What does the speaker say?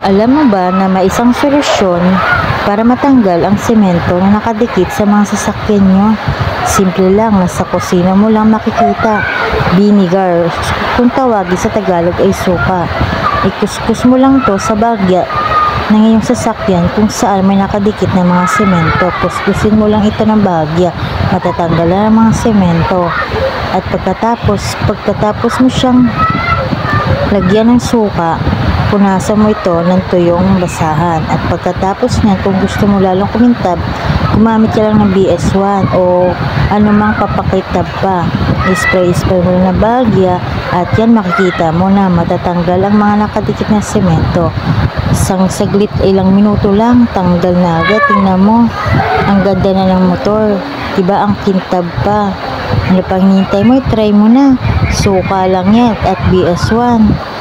Alam mo ba na may isang solusyon para matanggal ang semento na nakadikit sa mga sasakyan nyo? Simple lang, nasa kusina mo lang makikita. Vinegar, kung tawagin sa Tagalog ay suka. Ikuskus mo lang to sa bagya ng iyong sasakyan kung saan may nakadikit na mga semento. Kuskusin mo lang ito ng bagya, matatanggal na ang mga semento. At pagkatapos mo siyang lagyan ng suka, punasan mo ito ng tuyong basahan. At pagkatapos niyan, kung gusto mo lalong kumintab, gumamit ka lang ng BS1 o anumang papakitab pa. Spray mo na bagya at yan makikita mo na matatanggal ang mga nakadikit na semento. Isang saglit, ilang minuto lang, tanggal na agad. Tingnan mo, ang ganda na ng motor. Diba ang kintab pa? Ano pang hinihintay mo? Try mo na. Suka lang yan at BS1.